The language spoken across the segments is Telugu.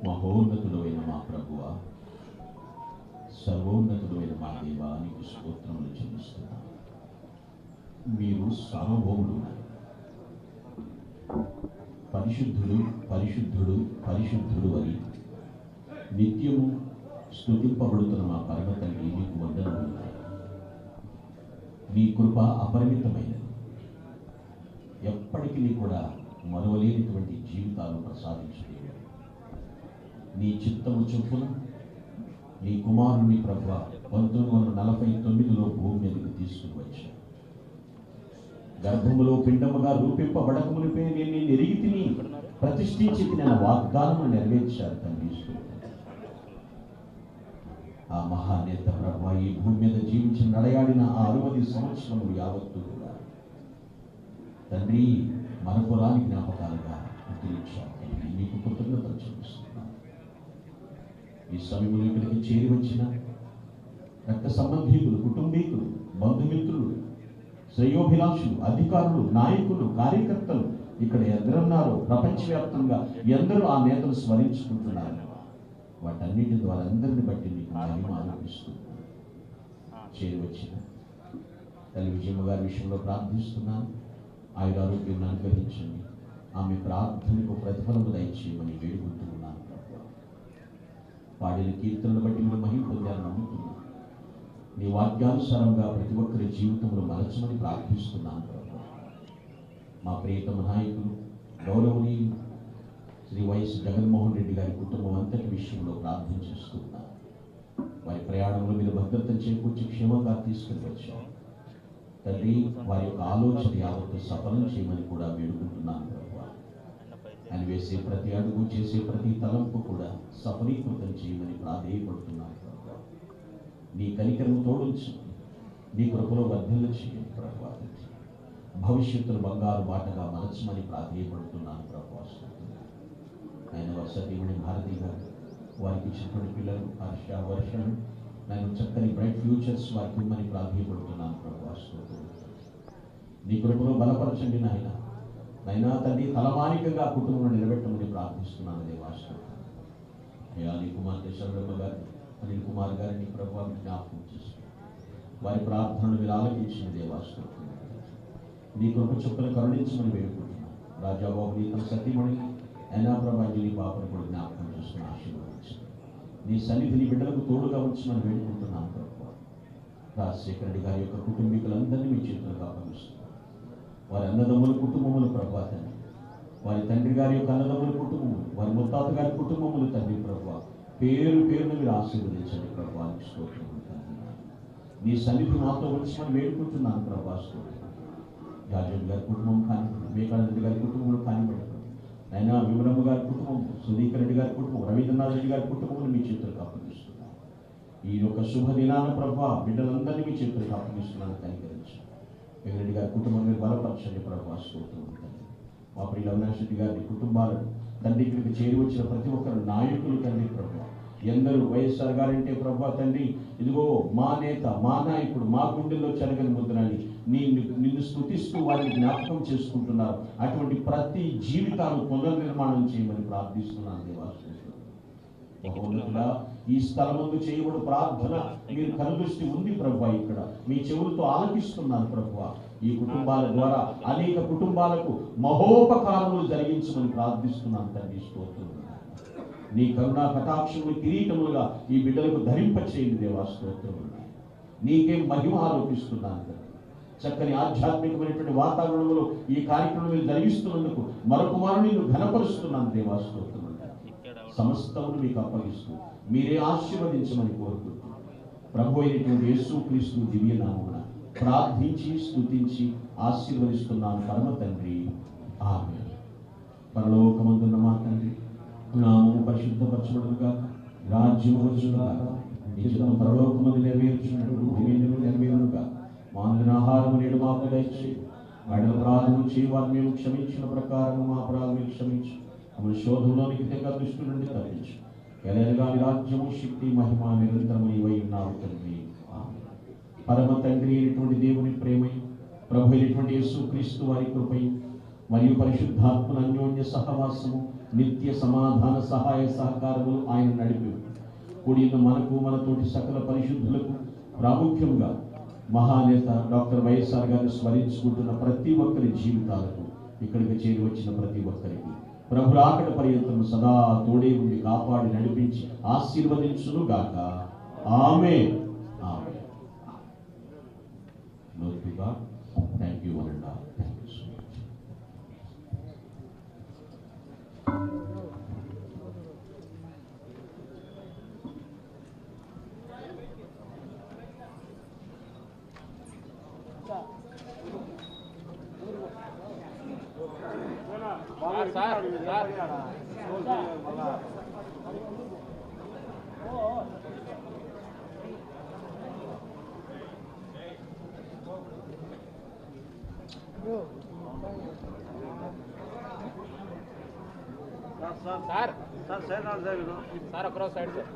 మహోన్నతుడైన మా ప్రభువా, సర్వోన్నతుడైన మా దేవా, నీకు స్తోత్రములు చెల్లిస్తున్నాను. మీరు సార్వభౌముడు, పరిశుద్ధుడు పరిశుద్ధుడు పరిశుద్ధుడు అని నిత్యము స్తుతింపబడుతున్న మా పరమ తండ్రి, నీకు వందనములు. నీ కృప అపరిమితమైనది, ఎప్పటికీ కూడా మరువలేనిటువంటి జీవితాలు ప్రసాదించలేదు. నీ చిత్తము చొప్పున నీ కుమారుని ప్రభువా 1949లో భూమి మీదకి తీసుకుని వచ్చాను. గర్భములో పిండముగా రూపింపబడకమునిపై నేను ఎరిగి తిని ప్రతిష్ఠించి తిన వాగ్దానము నెరవేర్చారు తండ్రి. ఆ మహానేత ప్రభువా ఈ భూమి మీద జీవించి నడయాడిన ఆ 60 సంవత్సరములు యావత్తు కూడా తండ్రి మనపురాని జ్ఞాపకాలుగా గుర్తించారు. నీకు కృతజ్ఞతలు చెల్లిస్తున్నాను. ఈ సమయంలో ఇక్కడికి చేరి వచ్చిన రక్త సంబంధీకులు, కుటుంబీకులు, బంధుమిత్రులు, శ్రేయోభిలాషులు, అధికారులు, నాయకులు, కార్యకర్తలు ఇక్కడ ఎందరున్నారో ప్రపంచవ్యాప్తంగా ఎందరూ ఆ నేతలు స్మరించుకుంటున్నారు. వాటన్నిటి ద్వారా అందరిని బట్టి నీకు మహిమ ఆరోపిస్తున్నాను. చేరి వచ్చిన తల్లి విజయమ్మ గారి విషయంలో ప్రార్థిస్తున్నాను. ఆయురారోగ్యం అనుగ్రహించండి. ఆమె ప్రార్థనకు ప్రతిఫలము దయచేయమని వేడుకుంటున్నాను. పాడిన కీర్తనను బట్టి మీరు మహిమ పొందాలని నమ్ముతున్నాను. నీ వాక్యానుసారంగా ప్రతి ఒక్కరి జీవితంలో మలచమని ప్రార్థిస్తున్నాను. మా ప్రియతమ నాయకులు గౌరవనీయులు శ్రీ వైఎస్ జగన్మోహన్ రెడ్డి గారి కుటుంబం అంతటి విషయంలో ప్రార్థన చేస్తున్నాను. వారి ప్రయాణంలో మీరు భద్రత చేకూర్చి క్షేమంగా తీసుకుని వచ్చారు తండ్రి. వారి యొక్క ఆలోచన యావత్తు సఫలం చేయమని కూడా వేడుకుంటున్నాను ప్రభు. అని వేసే ప్రతి అడుగు, చేసే ప్రతి తలంపు కూడా సఫలీకృతం చేయమని ప్రాధేయపడుతున్నాను ప్రభు. నీ కనికరము తోడుంచి నీ కృపలో వర్ధిల్ల చేయండి ప్రభు. భవిష్యత్తును బంగారు బాటగా మలచమని ప్రాధేయపడుతున్నాను ప్రభు. ఆయన వసతిమణి భారతి గారు, వారికి ఇచ్చినటువంటి పిల్లలు హర్ష, వర్షం, నేను చక్కని బ్రైట్ ఫ్యూచర్స్ వారికి ఇమ్మని ప్రాధేయపడుతున్నాను ప్రభు. నీ కృపలో బలపరచండి నాయన. నైనా తండ్రి తలమానికంగా కుటుంబం నిలబెట్టమని ప్రార్థిస్తున్నాను దేవాశ్రం. అయ్యా నీ కుమార్తె శరళమ్మ గారు, అనిల్ కుమార్ గారిని ప్రభు జ్ఞాపకం చేసుకుని వారి ప్రార్థనలు మీరు ఆలకించిన దేవాశ్రం. నీ కృప చొప్పున కరుణించమని వేడుకుంటున్నాను. రాజాబాబు నీ తన సతీమణి అయినా ప్రభాంజలి పాపను కూడా జ్ఞాపకం చేసుకుని ఆశీర్వదించు. నీ సన్నిధిని బిడ్డలకు తోడుగా ఉంచమని వేడుకుంటున్నాను ప్రభు. రాజశేఖర రెడ్డి గారి యొక్క కుటుంబీకులందరినీ మీ చేతులకు అప్పగిస్తున్నాను. వారి అన్నదమ్ముల కుటుంబములు ప్రభు తండ్రి, వారి తండ్రి గారి యొక్క అన్నదమ్ముల కుటుంబములు, వారి ముత్తాత గారి కుటుంబములు తండ్రి ప్రభు, పేరు పేరును మీరు ఆశీర్వదించండి ప్రభు. వారికి స్తోత్రములు తండ్రి. నీ సన్నిధి మాతో ఉంచమని వేడుకుంటున్నాను ప్రభు. స్తోత్రం. జాజన్ గారి కుటుంబం కానివ్వండి, వివేకానంద గారి కుటుంబంలో కానివ్వండి, అయినా విమలమ్మ గారి కుటుంబం, సుధీకర్ రెడ్డి గారి కుటుంబం, రవీంద్రనాథ్ రెడ్డి గారి కుటుంబం మీ చేతులకు అప్పగిస్తున్నాను. ఈ యొక్క శుభ దినాన ప్రభు బిడ్డలందరినీ మీ చేతులకు అప్పగిస్తున్నాను. కనికరించండి. వెంకరెడ్డి గారి కుటుంబం మీరు బలపరచండి ప్రభు. స్తోత్రం. మా ప్రియుల అవినాష్ రెడ్డి గారి కుటుంబాలను తండ్రి ఇక్కడికి చేరి వచ్చిన ప్రతి ఒక్కరు నాయకులు తండ్రి ప్రభు. ఎందరూ వైఎస్ఆర్ గారంటే ప్రభు తండ్రి ఇదిగో మా నేత, మా నాయకుడు, మా గుండెల్లో చెరగని ముద్రని నిన్ను స్తుతిస్తూ వారిని జ్ఞాపకం చేసుకుంటున్నారు. అటువంటి ప్రతి జీవితాలు పునర్నిర్మాణం చేయమని ప్రార్థిస్తున్నాను దేవాశ్వ. మహోన్నతుడా, ఈ స్థలం ముందు చేయబడు ప్రార్థన మీరు కనుదృష్టి ఉంది ప్రభు. ఇక్కడ మీ చెవులతో ఆలకిస్తున్నాను ప్రభు. ఈ కుటుంబాల ద్వారా అనేక కుటుంబాలకు మహోపకారములు జరిగించమని ప్రార్థిస్తున్నాను తండ్రి. స్తోత్రం. నీ కరుణా కటాక్షములు కిరీటములుగా ఈ బిడ్డలకు ధరింపచేయండి దేవా. స్తోత్రం. నీకే మహిమ ఆరోపిస్తున్నాను తండ్రి. చక్కని ఆధ్యాత్మికమైనటువంటి వాతావరణంలో ఈ కార్యక్రమం జరిగిస్తున్నందుకు మరొక మారు నేను ఘనపరుస్తున్నాను దేవా. స్తోత్రం. సమస్తమును మీకు అప్పగిస్తూ మీరే ఆశీర్వదించమని కోరుకుంటున్నాను. ప్రభు అయినటువంటి యేసు క్రీస్తు దివ్య నామమున ప్రార్థించి స్తుతించి ఆశీర్వదిస్తున్నాను పరమ తండ్రి. ఆమేన్. పరలోకమందున్న మా తండ్రి, నామము పరిశుద్ధపరచబడును గాక, రాజ్యము వచ్చును గాక, నీ చిత్తము పరలోకమందు నెరవేర్చున్నట్టు భూమి మీద నెరవేరును గాక. మా అనుదిన ఆహారము నేడు మాకు దయచేయండి. వారి అపరాధములు చేయవారు మేము క్షమించిన ప్రకారము మా అపరాధములు క్షమించు. అమలు శోధంలోనికి తెగ దృష్టి నుండి తప్పించు. ఎలాగా రాజ్యము, శక్తి, మహిమ నిరంతరము నీవై ఉన్నావు తండ్రి. పరమ తండ్రి అయినటువంటి దేవుని ప్రేమయు, ప్రభు అయినటువంటి యేసు క్రీస్తు వారి కృపయు మరియు పరిశుద్ధాత్మల అన్యోన్య సహవాసము నిత్య సమాధాన సహాయ సహకారములు ఆయన నడిపి కూడిన మనకు మనతోటి సకల పరిశుద్ధులకు ప్రాముఖ్యంగా మహానేత డాక్టర్ వైఎస్ఆర్ గారిని స్మరించుకుంటున్న ప్రతి ఒక్కరి జీవితాలకు ఇక్కడికి చేరి వచ్చిన ప్రతి ఒక్కరికి ప్రభు రాకడ పర్యంతం సదా తోడే ఉండి కాపాడి నడిపించి ఆశీర్వదించును గాక. ఆమేన్. ఆమేన్. Glory to God. Thank you one and all. Thank you so much. Sir across side sir.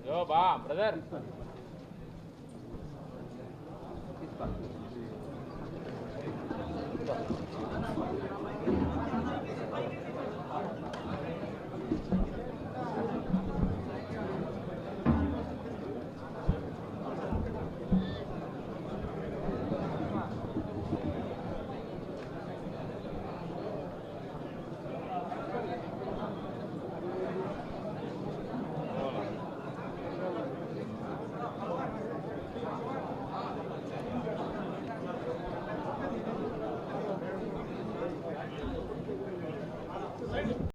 Yo, ba, brother.